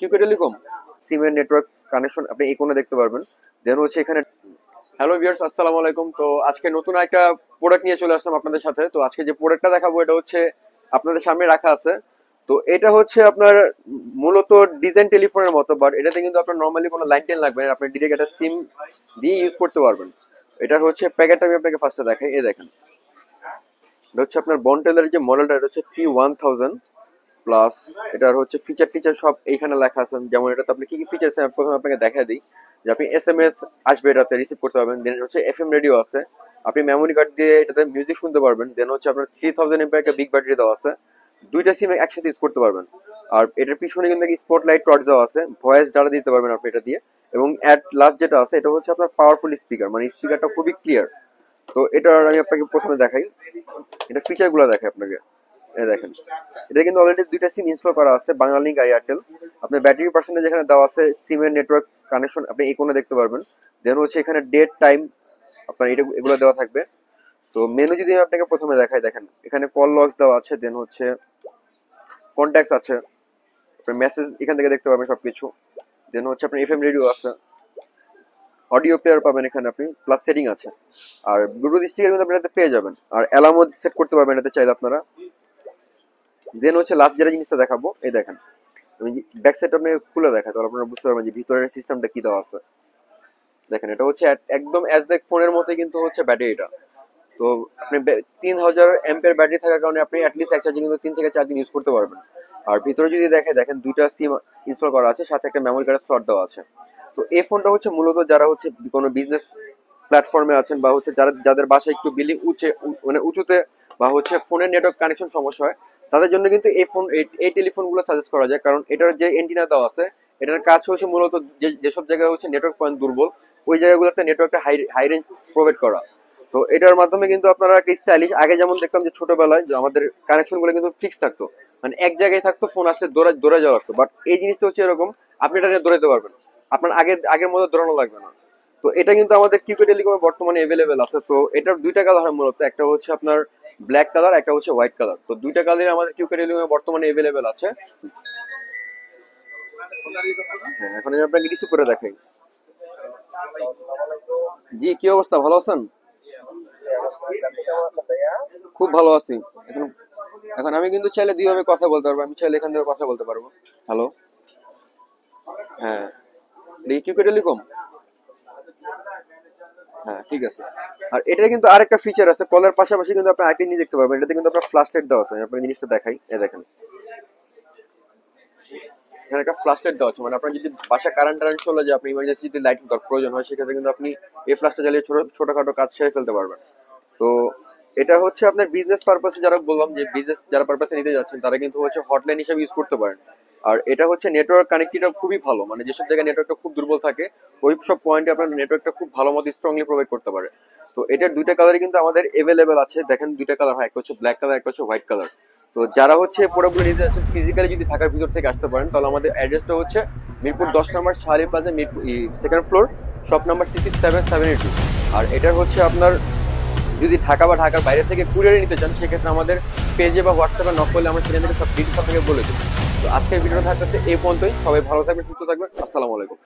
কিউকে telecom সিমের network connection আপনি এই কোণে দেখতে পারবেন। দেন হচ্ছে এখানে হ্যালো ভিউয়ার্স, আসসালামু আলাইকুম। তো আজকে নতুন একটা প্রোডাক্ট নিয়ে চলে আসলাম আপনাদের সাথে। তো আজকে যে প্রোডাক্টটা দেখাবো এটা হচ্ছে আপনাদের সামনে রাখা আছে। তো এটা হচ্ছে আপনার মূলত ডিজাইন টেলিফোনের মতো, বাট এটাতে কিন্তু আপনার নর্মালি কোনো লাইন টেন লাগবে না, আপনি ডিরেক্ট একটা সিম দিয়ে ইউজ করতে পারবেন। এটার হচ্ছে প্যাকেটটা আমি আপনাকে ফার্স্টে দেখাই। এই দেখেন, এটা হচ্ছে আপনার বন্টেলের যে মডেলটা, এটা হচ্ছে T1000 প্লাস। এটার হচ্ছে ফিচার টিচার সব এইখানে লেখা আছে। যেমন এটাতে আপনি কি কি ফিচার আছে প্রথমে আপনাকে দেখাই দিই। যে আপনি SMS আসবে এটাতে, রিসিভ করতে পারবেন। দেন হচ্ছে FM রেডিও আছে, আপনি মেমোরি কার্ড দিয়ে এটাতে মিউজিক শুনতে পারবেন। দেন হচ্ছে আপনার 3000 এমপি একটা বিগ ব্যাটারি দেওয়া আছে, দুইটা সিম একসাথে ইউজ করতে পারবেন। আর এটার পিছনে কিন্তু স্পটলাইট টর্চ দেওয়া আছে, ভয়েস ডাটা দিতে পারবেন আপনি এটা দিয়ে। এবং অ্যাট লাস্ট যেটা আছে এটা হচ্ছে আপনার পাওয়ারফুল স্পিকার, মানে স্পিকারটা খুবই ক্লিয়ার। তো এটার আমি আপনাকে প্রথমে দেখাই, এটা ফিচার গুলো দেখাই আপনাকে। এই দেখেন, এটা কিন্তু অলরেডি দুইটা সিম ইনস্টল করা আছে, বাংলালিংক আর এয়ারটেল। আপনার ব্যাটারি পার্সেন্টেজ এখানে দেওয়া আছে, সিমের নেটওয়ার্ক কানেকশন আপনি এই কোণে দেখতে পারবেন। দেন হচ্ছে এখানে ডেট টাইম আপনার এগুলো দেওয়া থাকবে। তো মেনু যদি আমি আপনাকে প্রথমে দেখাই, দেখেন এখানে কল লগস দেওয়া আছে। দেন হচ্ছে কন্ট্যাক্টস আছে, আপনার মেসেজ এখান থেকে দেখতে পাবেন সবকিছু। দেন হচ্ছে আপনার FM রেডিও আছে, অডিও প্লেয়ার পাবেন এখানে আপনি, প্লাস সেটিং আছে। আর ব্লুটুথ স্পিকার কিন্তু আপনি এটাতে পেয়ে যাবেন, আর অ্যালার্মও সেট করতে পারবেন এটাতে চাইলে আপনারা। দেন হচ্ছে লাস্ট যেটা জিনিসটা দেখাবো, এই দেখেন আমি ব্যাক সাইড আপনি খুলে দেখাই, তাহলে আপনারা বুঝতে পারবেন যে ভিতরের সিস্টেমটা কি দেওয়া আছে। দেখেন এটা হচ্ছে একদম অ্যাজ লাইক ফোনের মতোই কিন্তু হচ্ছে ব্যাটারিটা। তো আপনি 3000 এমপের ব্যাটারি থাকার কারণে আপনি অ্যাটলিস্ট এক চার্জিং কিন্তু 3 থেকে 4 দিন ইউজ করতে পারবেন। আর ভিতরে যদি দেখেন দুইটা সিম ইনস্টল করা আছে, সাথে একটা মেমোরি কার্ডের স্লট দেওয়া আছে। তো এই ফোনটা হচ্ছে মূলত যারা হচ্ছে কোনো বিজনেস প্ল্যাটফর্মে আছেন, বা হচ্ছে যাদের বাসায় একটু বিল্ডিং মানে উঁচুতে, বা হচ্ছে ফোনের নেটওয়ার্ক কানেকশন সমস্যা হয়, তাদের জন্য কিন্তু এই টেলিফোনগুলো সাজেস্ট করা যায়। কারণ এটার যে এন্টিনা দেওয়া আছে, এটার কাজ হচ্ছে মূলত যেসব জায়গায় হচ্ছে নেটওয়ার্ক পয়েন্ট দুর্বল, ওই জায়গাগুলোতে নেটওয়ার্কটা হাই রেঞ্জ প্রোভাইড করা। তো এটার মাধ্যমে কিন্তু আপনারা একটা স্টাইলিশ, আগে যেমন দেখতাম যে ছোটবেলায় যে আমাদের কানেকশন গুলো কিন্তু ফিক্স থাকতো, মানে এক জায়গায় থাকতো, ফোন আসলে দৌড়ে যাওয়া লাগতো। বাট এই জিনিসটা হচ্ছে এরকম, আপনি এটা নিয়ে দৌড়াতে পারবেন, আপনার আগের মতো দৌড়ানো লাগবে না। তো এটা কিন্তু আমাদের কিউকে টেলিকমে বর্তমানে অ্যাভেলেবেল আছে। তো এটার দুইটা কালার হয় মূলত, একটা হচ্ছে আপনার ব্ল্যাক কালার, একটা হচ্ছে হোয়াইট কালার। তো দুইটা কালার আমাদের কিউকে টেলিকমে বর্তমানে অ্যাভেলেবেল আছে। হ্যাঁ, এখন আমি আপনাকে রিসিভ করে দেখাই। জি, কি অবস্থা, ভালো আছেন? খুব ভালো আছি। এখন এখন আমি কিন্তু চাইলে দুইভাবে কথা বলতে পারবো, আমি চাইলে এখান থেকে কথা বলতে পারবো। হ্যালো, হ্যাঁ, কিউকে টেলিকম। হ্যাঁ, ঠিক আছে। আর এটা কিন্তু আরেকটা ফিচার আছে, কলের পাশাপাশি কিন্তু আপনি আরেকটা জিনিস দেখতে পাবেন। এটাতে কিন্তু আপনার ফ্ল্যাশ লাইট দেওয়া আছে, আমি আপনাকে জিনিসটা দেখাই। এই দেখেন, এখানে একটা ফ্ল্যাশ লাইট দেওয়া আছে, মানে আপনার যদি বাসা কারেন্ট চলে যায়, আপনি ইমার্জেন্সি যদি লাইট প্রয়োজন হয়, সেক্ষেত্রে কিন্তু আপনি এই ফ্ল্যাশটা জ্বালিয়ে ছোটখাটো কাজ সেরে ফেলতে পারবেন। তো এটা হচ্ছে আপনার বিজনেস পারপাসে, যারা বললাম যে বিজনেস যারা পারপাসে নিতে যাচ্ছেন, তারা কিন্তু হচ্ছে হটলাইন হিসেবে ইউজ করতে পারেন। আর এটা হচ্ছে নেটওয়ার্ক কানেক্টিভিটি খুবই ভালো, মানে যেসব জায়গায় নেটওয়ার্কটা খুব দুর্বল থাকে, ওই সব পয়েন্টে আপনার নেটওয়ার্কটা খুব ভালো মতো স্ট্রংলি প্রোভাইড করতে পারে। তো এটার দুইটা কালারই কিন্তু আমাদের অ্যাভেলেবেল আছে। দেখেন দুইটা কালার হয়, একটা হচ্ছে ব্ল্যাক কালার, একটা হচ্ছে হোয়াইট কালার। তো যারা হচ্ছে প্রোডাক্টগুলো নিতে যাচ্ছেন, ফিজিক্যালি যদি ঢাকার ভিতর থেকে আসতে পারেন, তাহলে আমাদের অ্যাড্রেসটা হচ্ছে মিরপুর 10 নম্বর Shahali plaza, Mirpur second floor, shop number 67782। আর এটার হচ্ছে আপনার যদি ঢাকা বা ঢাকার বাইরে থেকে কুরিয়ারে নিতে চান, সেক্ষেত্রে আমাদের পেজে বা হোয়াটসঅ্যাপে নক করলে আমরা সেখান থেকে সব ডিটেলস আপনাকে বলে দেবো। তো আজকের ভিডিওটা থাকতে এই পর্যন্তই। সবাই ভালো থাকবেন, সুস্থ থাকবেন। আসসালামু আলাইকুম।